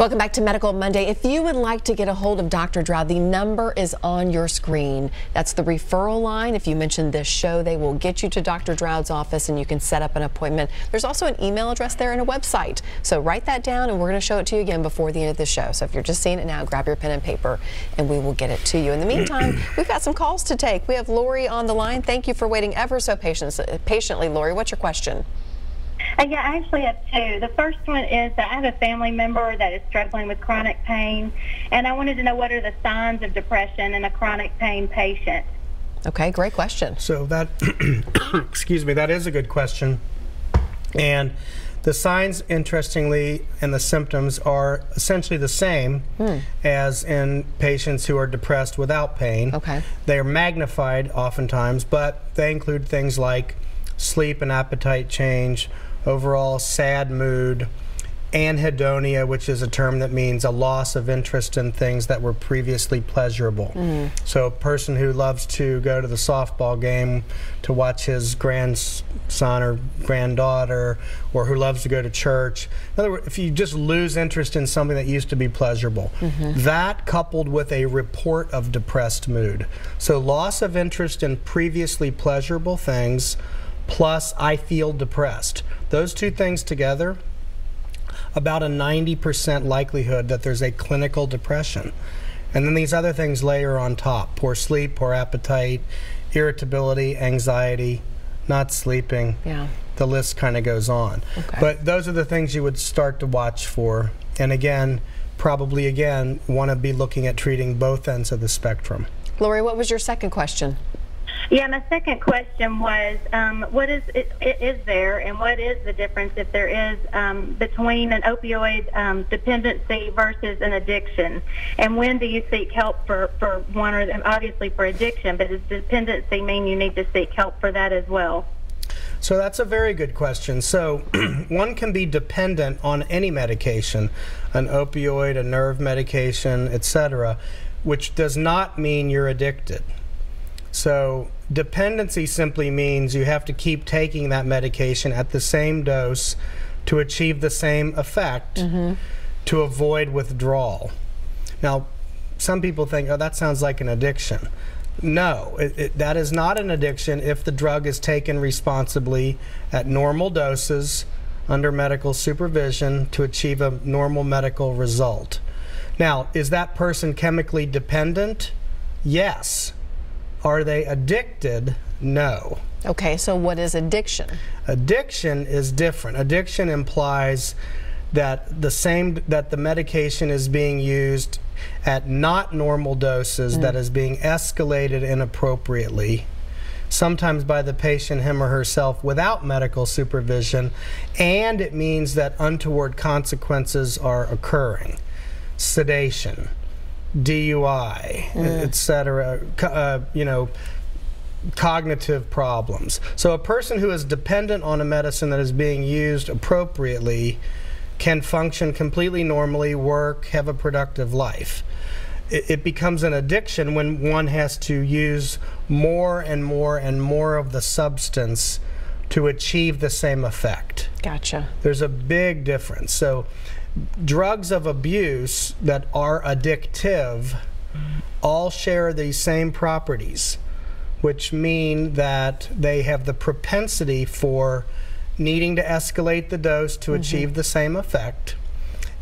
Welcome back to Medical Monday. If you would like to get a hold of Dr. Draud, the number is on your screen. That's the referral line. If you mention this show, they will get you to Dr. Draud's office and you can set up an appointment. There's also an email address there and a website. So write that down and we're going to show it to you again before the end of the show. So if you're just seeing it now, grab your pen and paper and we will get it to you. In the meantime, we've got some calls to take. We have Lori on the line. Thank you for waiting ever so patiently, Lori. What's your question? Yeah, I actually have two. The first one is that I have a family member that is struggling with chronic pain, and I wanted to know what are the signs of depression in a chronic pain patient. Okay, great question. So that, excuse me, that is a good question. And the signs, interestingly, and the symptoms are essentially the same as in patients who are depressed without pain. Okay. They are magnified oftentimes, but they include things like sleep and appetite change, overall sad mood, anhedonia, which is a term that means a loss of interest in things that were previously pleasurable. So a person who loves to go to the softball game to watch his grandson or granddaughter, or who loves to go to church. In other words, if you just lose interest in something that used to be pleasurable, that coupled with a report of depressed mood. So loss of interest in previously pleasurable things, plus I feel depressed. Those two things together, about a 90% likelihood that there's a clinical depression. And then these other things layer on top: poor sleep, poor appetite, irritability, anxiety, not sleeping. Yeah. The list kind of goes on. Okay. But those are the things you would start to watch for. And again, probably again, want to be looking at treating both ends of the spectrum. Lori, what was your second question? Yeah, my second question was, what is there, and what is the difference, if there is, between an opioid dependency versus an addiction? And when do you seek help for one, or obviously for addiction, but does dependency mean you need to seek help for that as well? So that's a very good question. So one can be dependent on any medication, an opioid, a nerve medication, etc., which does not mean you're addicted. So dependency simply means you have to keep taking that medication at the same dose to achieve the same effect to avoid withdrawal. Now, some people think, oh, that sounds like an addiction. No, that is not an addiction if the drug is taken responsibly at normal doses under medical supervision to achieve a normal medical result. Now, is that person chemically dependent? Yes. Are they addicted? No. Okay, so what is addiction? Addiction is different. Addiction implies that the medication is being used at not normal doses, that is being escalated inappropriately, sometimes by the patient, him or herself, without medical supervision, and it means that untoward consequences are occurring. Sedation, DUI, etc., you know, cognitive problems. So a person who is dependent on a medicine that is being used appropriately can function completely normally, work, have a productive life. It becomes an addiction when one has to use more and more and more of the substance to achieve the same effect. Gotcha. There's a big difference. So drugs of abuse that are addictive all share these same properties, which mean that they have the propensity for needing to escalate the dose to achieve the same effect.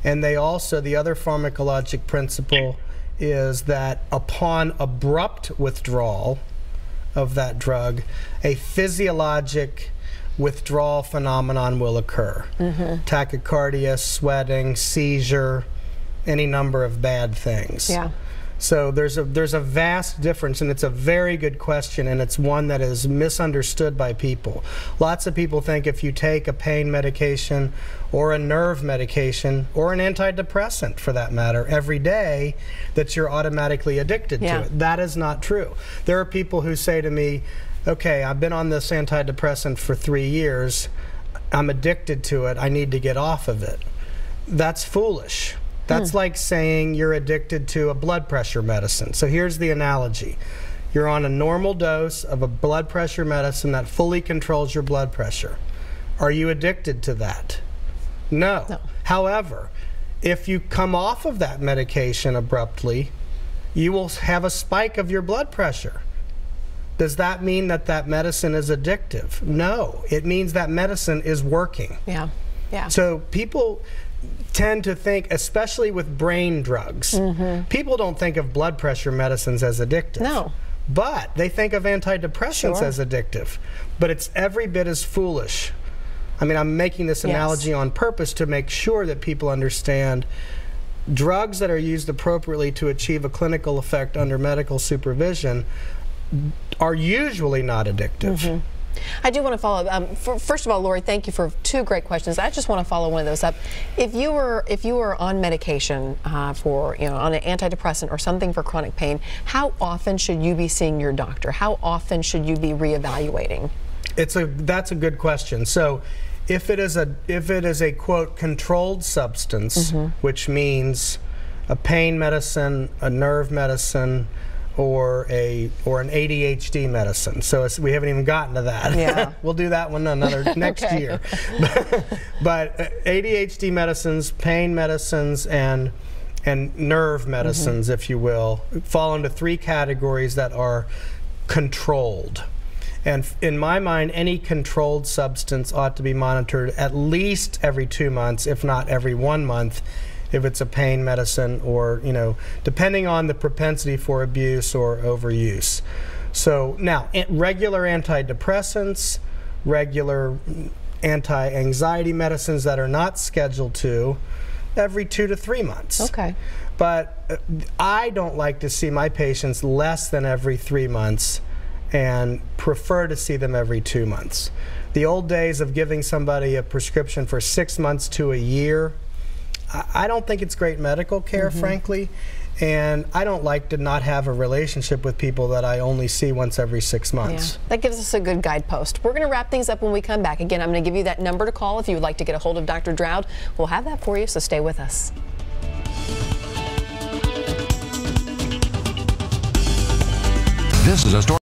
And they also, the other pharmacologic principle is that upon abrupt withdrawal of that drug, a physiologic withdrawal phenomenon will occur. Tachycardia, sweating, seizure, any number of bad things. Yeah. So there's a vast difference, and it's a very good question, and it's one that is misunderstood by people. Lots of people think if you take a pain medication or a nerve medication or an antidepressant, for that matter, every day, that you're automatically addicted to it. That is not true. There are people who say to me, okay, I've been on this antidepressant for 3 years, I'm addicted to it, I need to get off of it. That's foolish. That's like saying you're addicted to a blood pressure medicine. So here's the analogy. You're on a normal dose of a blood pressure medicine that fully controls your blood pressure. Are you addicted to that? No. However, if you come off of that medication abruptly, you will have a spike of your blood pressure. Does that mean that that medicine is addictive? No, it means that medicine is working. Yeah, yeah. So people tend to think, especially with brain drugs, people don't think of blood pressure medicines as addictive. No. But they think of antidepressants as addictive. But it's every bit as foolish. I mean, I'm making this analogy on purpose to make sure that people understand drugs that are used appropriately to achieve a clinical effect under medical supervision are usually not addictive. I do want to follow up. First of all, Lori, thank you for 2 great questions. I just want to follow one of those up. If you were on medication for, on an antidepressant or something for chronic pain, how often should you be seeing your doctor? How often should you be reevaluating? That's a good question. So, if it is a quote controlled substance, which means a pain medicine, a nerve medicine, or an ADHD medicine. So we haven't even gotten to that. Yeah. We'll do that one next year. But ADHD medicines, pain medicines, and nerve medicines, if you will, fall into 3 categories that are controlled. And in my mind, any controlled substance ought to be monitored at least every 2 months, if not every 1 month, if it's a pain medicine, or depending on the propensity for abuse or overuse. So now, regular antidepressants, regular anti-anxiety medicines that are not scheduled to, every 2 to 3 months. Okay. But I don't like to see my patients less than every 3 months, and prefer to see them every 2 months. The old days of giving somebody a prescription for 6 months to a year, I don't think it's great medical care, frankly, and I don't like to not have a relationship with people that I only see once every 6 months. Yeah, that gives us a good guidepost. We're going to wrap things up when we come back. Again, I'm going to give you that number to call if you would like to get a hold of Dr. Draud. We'll have that for you, so stay with us. This is a story.